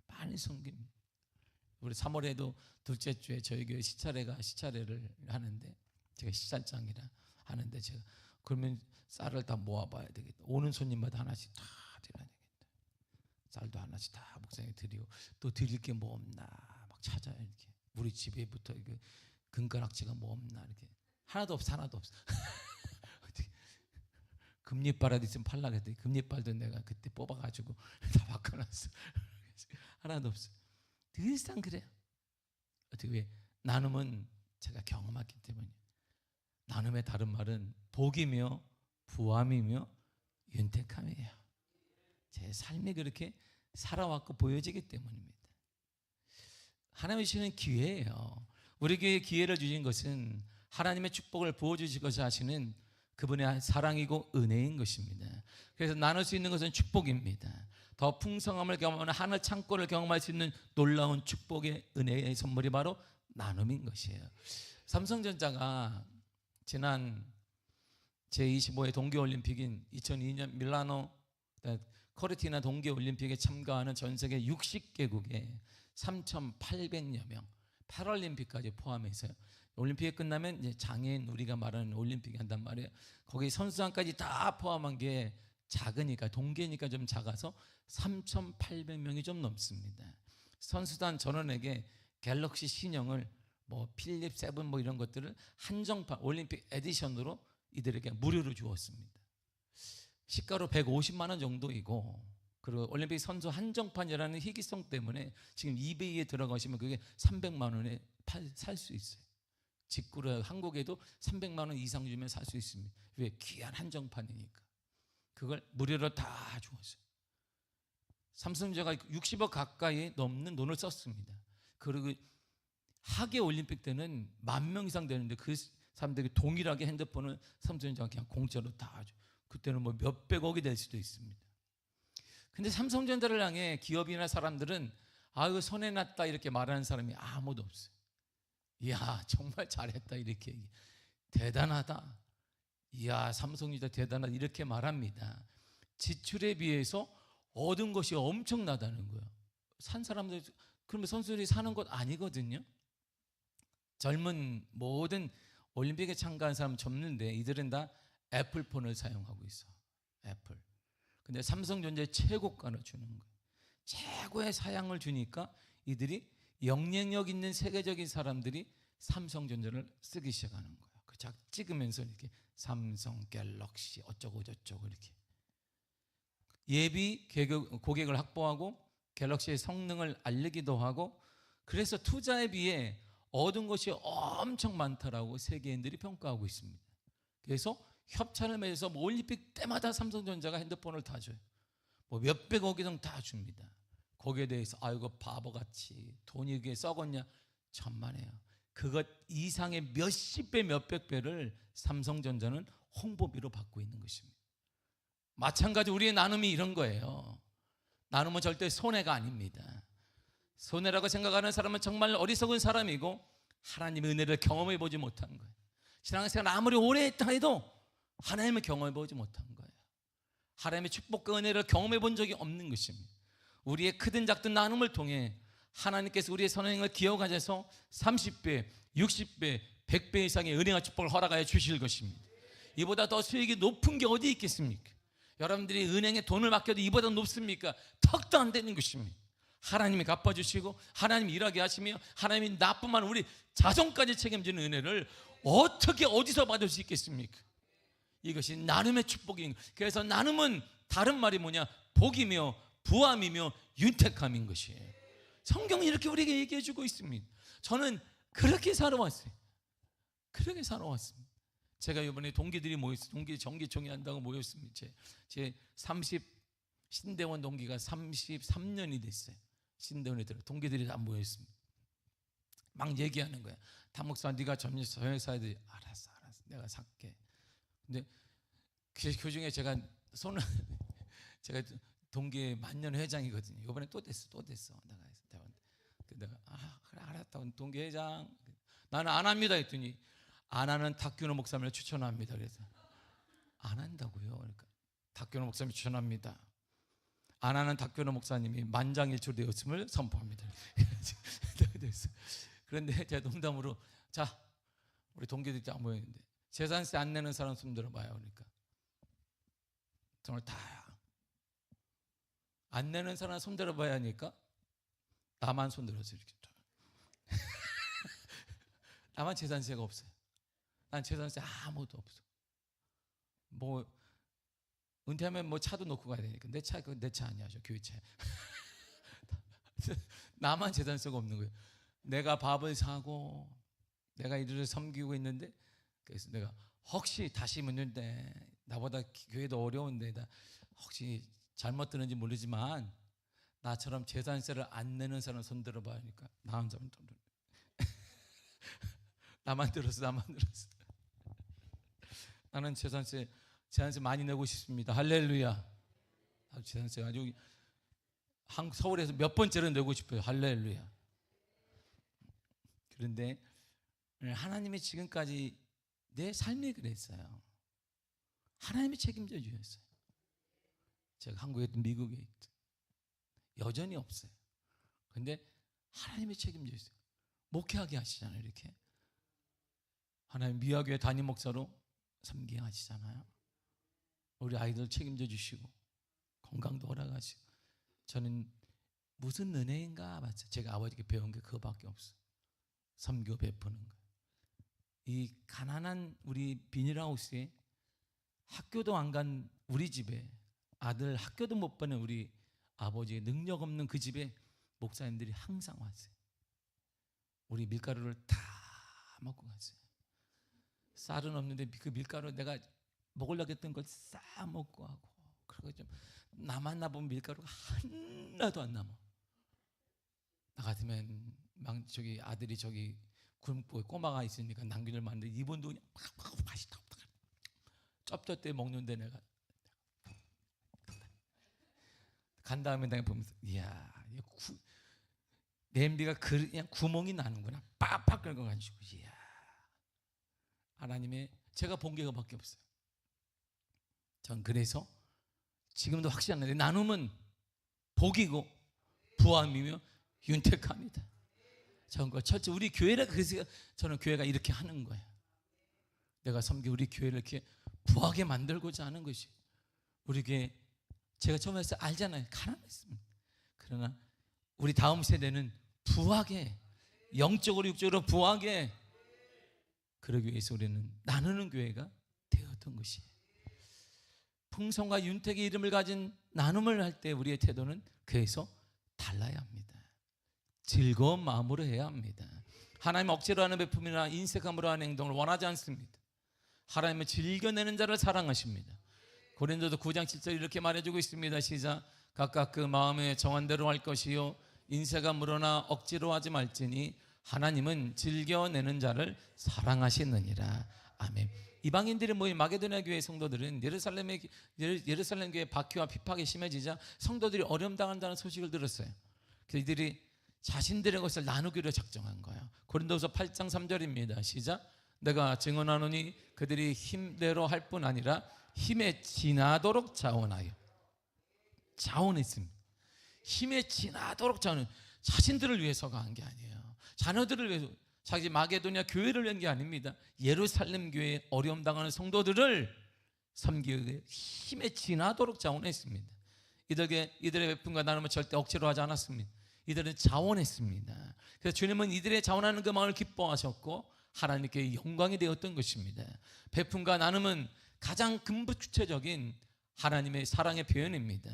많이 섬깁니다. 우리 3월에도 둘째 주에 저희 교회 시차례를 하는데, 제가 시찰장이라 하는데, 제가 그러면 쌀을 다 모아봐야 되겠다. 오는 손님마다 하나씩 다 드려야 되겠다. 쌀도 하나씩 다 목사님께 드리고, 또 드릴 게 뭐 없나 막 찾아요. 이렇게 우리 집에부터 이거 금가락지가 뭐 없나, 이렇게 하나도 없어. 금리빨이라도 있으면 팔라고 했더니 금리빨도 내가 그때 뽑아가지고 다 바꿔놨어. 하나도 없어. 늘상 그래요. 어떻게, 왜? 나눔은 제가 경험했기 때문에. 나눔의 다른 말은 복이며 부함이며 윤택함이에요. 제 삶이 그렇게 살아왔고 보여지기 때문입니다. 하나님이 주시는 기회예요. 우리 교회에 기회를 주신 것은 하나님의 축복을 부어주시고자 하시는 그분의 사랑이고 은혜인 것입니다. 그래서 나눌 수 있는 것은 축복입니다. 더 풍성함을 경험하는 하늘 창고를 경험할 수 있는 놀라운 축복의 은혜의 선물이 바로 나눔인 것이에요. 삼성전자가 지난 제25회 동계올림픽인 2002년 밀라노 코르티나 동계올림픽에 참가하는 전 세계 60개국에 3,800여 명, 패럴림픽까지 포함해서요. 올림픽이 끝나면 이제 장애인, 우리가 말하는 올림픽이 한단 말이에요. 거기 선수단까지 다 포함한 게 작으니까, 동계니까 좀 작아서 3,800명이 좀 넘습니다. 선수단 전원에게 갤럭시 신형을 뭐 필립 7 뭐 이런 것들을 한정판 올림픽 에디션으로 이들에게 무료로 주었습니다. 시가로 150만 원 정도이고, 그리고 올림픽 선수 한정판이라는 희귀성 때문에 지금 이베이에 들어가시면 그게 300만 원에 살 수 있어요. 직구로 한국에도 300만 원 이상 주면 살 수 있습니다. 왜? 귀한 한정판이니까. 그걸 무료로 다 주었어요. 삼성전자가 60억 가까이 넘는 돈을 썼습니다. 그리고 하계 올림픽 때는 10,000명 이상 되는데 그 사람들이 동일하게 핸드폰을 삼성전자가 그냥 공짜로 다 줘. 그때는 뭐 몇백억이 될 수도 있습니다. 근데 삼성전자를 향해 기업이나 사람들은 아유 손해 났다 이렇게 말하는 사람이 아무도 없어요. 이야 정말 잘했다 이렇게, 대단하다, 이야 삼성전자 대단하다 이렇게 말합니다. 지출에 비해서 얻은 것이 엄청나다는 거예요. 산 사람들, 그러면 선수들이 사는 것 아니거든요. 젊은 모든 올림픽에 참가한 사람 젊는데 이들은 다 애플폰을 사용하고 있어. 애플. 근데 삼성전자에 최고가를 주는 거예요. 최고의 사양을 주니까 이들이 영향력 있는 세계적인 사람들이 삼성전자를 쓰기 시작하는 거예요. 그 찍으면서 이렇게 삼성, 갤럭시 어쩌고 저쩌고 이렇게 예비 고객을 확보하고 갤럭시의 성능을 알리기도 하고, 그래서 투자에 비해 얻은 것이 엄청 많다라고 세계인들이 평가하고 있습니다. 그래서 협찬을 맺어서 뭐 올림픽 때마다 삼성전자가 핸드폰을 다 줘요. 뭐 몇백억 이상 다 줍니다. 거기에 대해서 아이고 바보같이 돈이 이게 썩었냐, 천만에요. 그것 이상의 몇십 배 몇백 배를 삼성전자는 홍보비로 받고 있는 것입니다. 마찬가지 우리의 나눔이 이런 거예요. 나눔은 절대 손해가 아닙니다. 손해라고 생각하는 사람은 정말 어리석은 사람이고 하나님의 은혜를 경험해 보지 못한 거예요. 신앙생활 아무리 오래 했다 해도 하나님을 경험해 보지 못한 거예요. 하나님의 축복과 은혜를 경험해 본 적이 없는 것입니다. 우리의 크든 작든 나눔을 통해 하나님께서 우리의 선행을 기억하셔서 30배, 60배, 100배 이상의 은혜와 축복을 허락하여 주실 것입니다. 이보다 더 수익이 높은 게 어디 있겠습니까? 여러분들이 은행에 돈을 맡겨도 이보다 높습니까? 턱도 안 되는 것입니다. 하나님이 갚아주시고 하나님이 일하게 하시며 하나님이 나뿐만 우리 자손까지 책임지는 은혜를 어떻게 어디서 받을 수 있겠습니까? 이것이 나눔의 축복인 거예요. 그래서 나눔은 다른 말이 뭐냐? 복이며 부함이며 윤택함인 것이에요. 성경이 이렇게 우리에게 얘기해 주고 있습니다. 저는 그렇게 살아왔어요. 그렇게 살아왔습니다. 제가 이번에 동기들이 모였어요. 동기 정기총회 한다고 모였습니다. 제 신대원 동기가 33년이 됐어요. 신대원에 들어 동기들이 다 모였습니다. 막 얘기하는 거야. 담 목사 네가 저 회사에 알았어 내가 살게. 근데 그 중에 제가 제가 동기 만년 회장이거든요. 이번에 또 됐어. 내가 그래 알았다. 동기 회장 나는 안 합니다 했더니 안 하는 탁균호 목사님을 추천합니다. 그래서 안 한다고요. 그러니까 탁균호 목사님 추천합니다. 안 하는 탁균호 목사님이 만장일치 되었음을 선포합니다. 그런데 제가 농담으로 자 우리 동기들이 다 모였는데 재산세 안 내는 사람 손 들어봐요. 그러니까 정말 다야. 안 내는 사람 손 들어봐야 하니까 나만 손 들어서 이렇게 나만 재산세가 없어요. 난 재산세 아무도 없어. 뭐 은퇴하면 뭐 차도 놓고 가야 되니까 내 차 내 차 아니야, 저 교회차. 나만 재산세가 없는 거예요. 내가 밥을 사고 내가 이들을 섬기고 있는데, 그래서 내가 혹시 다시 묻는데 나보다 교회도 어려운데 나 혹시 잘못 들은지 모르지만 나처럼 재산세를 안 내는 사람 손 들어봐 하니까 나 한 사람 손 들어. 나만 들었어. 나는 재산세 많이 내고 싶습니다. 할렐루야. 재산세 아주 서울에서 몇 번째로 내고 싶어요. 할렐루야. 그런데 하나님이 지금까지 내 삶이 그랬어요. 하나님이 책임져 주셨어요. 제가 한국에 있든 미국에 있든 여전히 없어요. 근데 하나님이 책임져 있어요. 목회하게 하시잖아요. 이렇게 하나님 미화교회 담임 목사로 섬기게 하시잖아요. 우리 아이들 책임져 주시고 건강도 허락하시고. 저는 무슨 은혜인가 봤어요. 제가 아버지께 배운 게 그거밖에 없어요. 섬겨 베푸는 거. 이 가난한 우리 비닐하우스에 학교도 안 간 우리 집에, 아들 학교도 못 보낸 우리 아버지의 능력 없는 그 집에 목사님들이 항상 왔어요. 우리 밀가루를 다 먹고 갔어요. 쌀은 없는데 그 밀가루 내가 먹으려고 했던 걸 싹 먹고 하고. 그리고 좀 남았나 보면 밀가루가 하나도 안 남아. 나 같으면 막 저기 아들이 저기 굶고 꼬마가 있으니까 남기를 만데 이분도 그냥 팍팍 맛있다 쩝쩝 때 먹는데 내가 간 다음에 내가 보면서 이야 냄비가 그냥 구멍이 나는구나. 빡빡 끓여가지고 이야 하나님의 제가 본 게 그밖에 없어요. 전 그래서 지금도 확실한데 나눔은 복이고 부함이며 윤택합니다. 저는 첫째 우리 교회라 그래서 저는 교회가 이렇게 하는 거예요. 내가 섬기 우리 교회를 이렇게 부하게 만들고자 하는 것이 우리 교회 제가 처음에 알잖아요. 가난했습니다. 그러나 우리 다음 세대는 부하게 영적으로 육적으로 부하게 그러기 위해서 우리는 나누는 교회가 되었던 것이에요. 풍성과 윤택의 이름을 가진 나눔을 할 때 우리의 태도는 그래서 달라야 합니다. 즐거운 마음으로 해야 합니다. 하나님 억지로 하는 베품이나 인색함으로 하는 행동을 원하지 않습니다. 하나님은 즐겨내는 자를 사랑하십니다. 고린도서 9장 7절 이렇게 말해주고 있습니다. 시작. 각각 그 마음에 정한 대로 할 것이요 인색함으로나 억지로 하지 말지니 하나님은 즐겨내는 자를 사랑하시느니라. 아멘. 이방인들이 모인 마게도냐 교회 성도들은 예루살렘 교회 박해와 핍박이 심해지자 성도들이 어려움 당한다는 소식을 들었어요. 그래서 이들이 자신들의 것을 나누기로 작정한 거예요. 고린도서 8장 3절입니다. 시작. 내가 증언하노니 그들이 힘대로 할 뿐 아니라 힘에 지나도록 자원했습니다. 힘에 지나도록 자원. 자신들을 위해서가 한 게 아니에요. 자녀들을 위해서, 자기 마게도냐 교회를 위한 게 아닙니다. 예루살렘 교회에 어려움 당하는 성도들을 섬기기 위해 힘에 지나도록 자원했습니다. 이들의 베품과 나눔을 절대 억지로 하지 않았습니다. 이들은 자원했습니다. 그래서 주님은 이들의 자원하는 그 마음을 기뻐하셨고 하나님께 영광이 되었던 것입니다. 베품과 나눔은 가장 근본주체적인 하나님의 사랑의 표현입니다.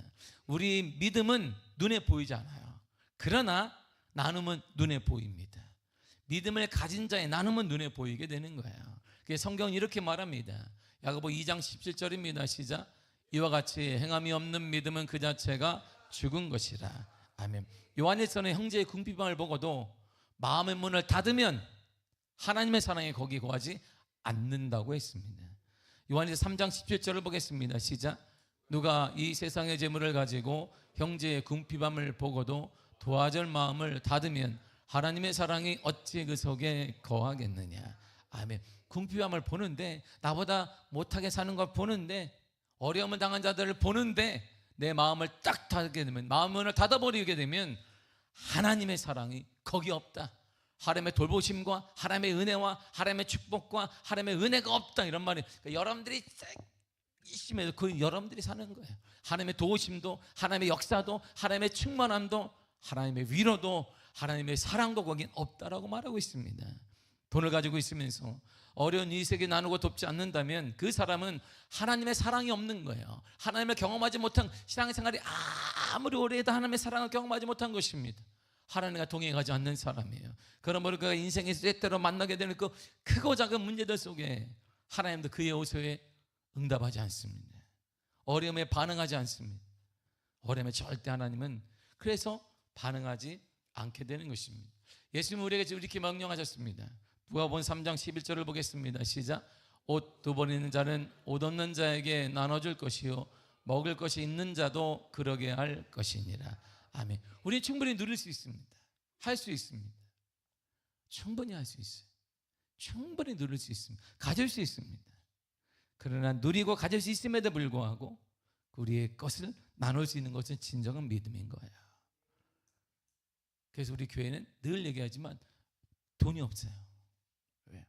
우리 믿음은 눈에 보이지 않아요. 그러나 나눔은 눈에 보입니다. 믿음을 가진 자의 나눔은 눈에 보이게 되는 거예요. 성경은 이렇게 말합니다. 야고보 2장 17절입니다. 시작. 이와 같이 행함이 없는 믿음은 그 자체가 죽은 것이라. 아멘. 요한일서는 형제의 궁핍함을 보고도 마음의 문을 닫으면 하나님의 사랑이 거기 거하지 않는다고 했습니다. 요한일서 3장 17절을 보겠습니다. 시작. 누가 이 세상의 재물을 가지고 형제의 궁핍함을 보고도 도와줄 마음을 닫으면 하나님의 사랑이 어찌 그 속에 거하겠느냐. 아멘. 궁핍함을 보는데, 나보다 못하게 사는 걸 보는데, 어려움을 당한 자들을 보는데 내 마음을 딱 닫게 되면, 마음을 닫아버리게 되면 하나님의 사랑이 거기 없다. 하나님의 돌보심과 하나님의 은혜와 하나님의 축복과 하나님의 은혜가 없다, 이런 말이. 그러니까 여러분들이 심해서 그 여러분들이 사는 거예요. 하나님의 도우심도, 하나님의 역사도, 하나님의 충만함도, 하나님의 위로도, 하나님의 사랑도 거긴 없다라고 말하고 있습니다. 돈을 가지고 있으면서 어려운 이 세계 나누고 돕지 않는다면 그 사람은 하나님의 사랑이 없는 거예요. 하나님을 경험하지 못한, 신앙생활이 아무리 오래해도 하나님의 사랑을 경험하지 못한 것입니다. 하나님과 동행하지 않는 사람이에요. 그러므로 그가 인생에서 때때로 만나게 되는 그 크고 작은 문제들 속에 하나님도 그의 호소에 응답하지 않습니다. 어려움에 반응하지 않습니다. 어려움에 절대 하나님은 그래서 반응하지 않게 되는 것입니다. 예수님은 우리에게 이렇게 명령하셨습니다. 누가복음 3장 11절을 보겠습니다. 시작. 옷 두 번 있는 자는 옷 없는 자에게 나눠줄 것이요 먹을 것이 있는 자도 그러게 할 것이니라. 아멘. 우리는 충분히 누릴 수 있습니다. 할 수 있습니다. 충분히 할 수 있어요. 충분히 누릴 수 있습니다. 가질 수 있습니다. 그러나 누리고 가질 수 있음에도 불구하고 우리의 것을 나눌 수 있는 것은 진정한 믿음인 거예요. 그래서 우리 교회는 늘 얘기하지만 돈이 없어요. 왜?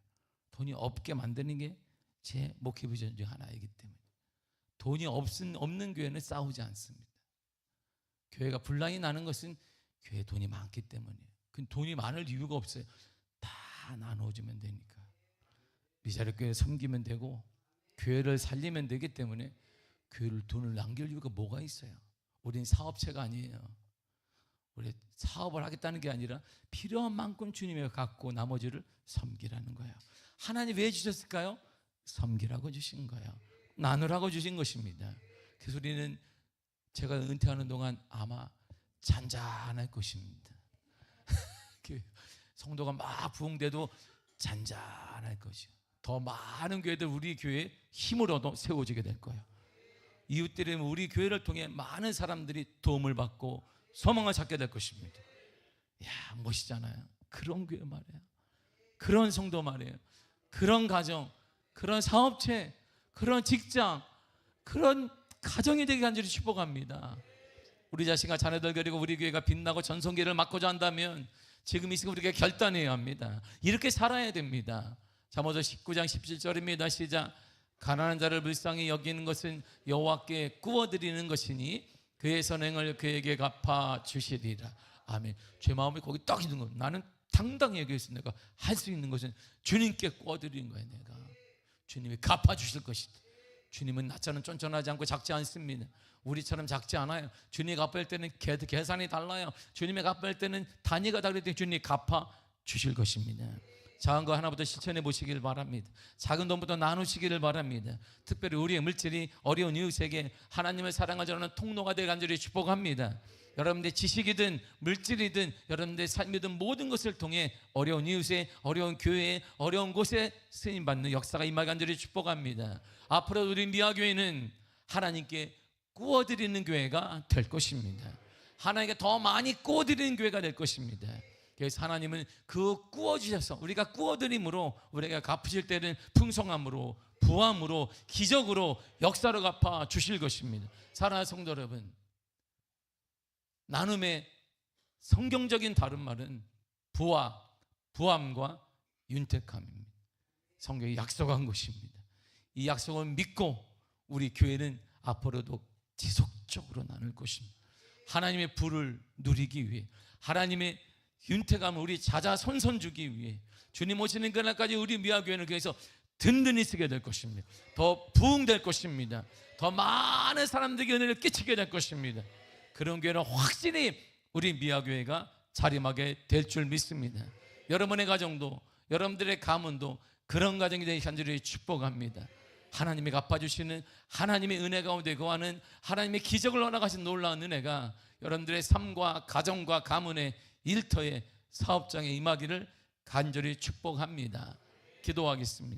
돈이 없게 만드는 게 제 목회 비전 중 하나이기 때문에. 돈이 없는 교회는 싸우지 않습니다. 교회가 분란이 나는 것은 교회에 돈이 많기 때문이에요. 그 돈이 많을 이유가 없어요. 다 나눠주면 되니까. 미자립 교회 섬기면 되고 교회를 살리면 되기 때문에 교회를 돈을 남길 이유가 뭐가 있어요? 우린 사업체가 아니에요. 우리 사업을 하겠다는 게 아니라 필요한 만큼 주님이 갖고 나머지를 섬기라는 거예요. 하나님 왜 주셨을까요? 섬기라고 주신 거예요. 나누라고 주신 것입니다. 그래서 우리는 제가 은퇴하는 동안 아마 잔잔할 것입니다. 성도가 막 부흥돼도 잔잔할 것이요. 더 많은 교회들 우리 교회에 힘을 얻어 세워지게 될 거예요. 이웃들이 우리 교회를 통해 많은 사람들이 도움을 받고 소망을 찾게 될 것입니다. 야, 멋있잖아요. 그런 교회 말이에요. 그런 성도 말이에요. 그런 가정, 그런 사업체, 그런 직장, 그런 가정이 되게 간절히 축복합니다. 우리 자신과 자녀들 그리고 우리 교회가 빛나고 전성기를 맡고자 한다면 지금 이 시간 우리가 결단해야 합니다. 이렇게 살아야 됩니다. 잠언서 19장 17절입니다. 시작. 가난한 자를 불쌍히 여기는 것은 여호와께 구워드리는 것이니 그의 선행을 그에게 갚아 주시리라. 아멘. 제 마음이 거기 딱 있는 거예요. 나는 당당히 얘기해서 내가 할 수 있는 것은 주님께 구워드리는 거예요. 내가 주님이 갚아 주실 것이다. 주님은 나처럼 쫀쫀하지 않고 작지 않습니다. 우리처럼 작지 않아요. 주님이 갚을 때는 계산이 달라요. 주님이 갚을 때는 단위가 다를 때 주님이 갚아 주실 것입니다. 작은 거 하나부터 실천해 보시길 바랍니다. 작은 돈부터 나누시기를 바랍니다. 특별히 우리의 물질이 어려운 이웃에게 하나님을 사랑을 전하는 통로가 되길 간절히 축복합니다. 여러분들의 지식이든 물질이든 여러분들의 삶이든 모든 것을 통해 어려운 이웃에, 어려운 교회에, 어려운 곳에 쓰임받는 역사가 임하길 간절히 축복합니다. 앞으로 우리 미아교회는 하나님께 구워드리는 교회가 될 것입니다. 하나님께 더 많이 구워드리는 교회가 될 것입니다. 그래서 하나님은 그 구워주셔서 우리가 구워드림으로 우리가 갚으실 때는 풍성함으로, 부함으로, 기적으로, 역사로 갚아 주실 것입니다. 사랑하는 성도 여러분, 나눔의 성경적인 다른 말은 부함과 윤택함입니다. 성경이 약속한 것입니다. 이 약속을 믿고 우리 교회는 앞으로도 지속적으로 나눌 것입니다. 하나님의 부를 누리기 위해, 하나님의 윤택함을 우리 자자손손 주기 위해 주님 오시는 그날까지 우리 미아교회는 교회에서 든든히 쓰게 될 것입니다. 더 부흥될 것입니다. 더 많은 사람들에게 은혜를 끼치게 될 것입니다. 그런 교회는 확실히 우리 미아교회가 자림하게 될 줄 믿습니다. 여러분의 가정도, 여러분들의 가문도 그런 가정이 되기 간절히 축복합니다. 하나님이 갚아주시는 하나님의 은혜 가운데 거하는 하나님의 기적을 허락하신 놀라운 은혜가 여러분들의 삶과 가정과 가문의 일터에, 사업장에 임하기를 간절히 축복합니다. 기도하겠습니다.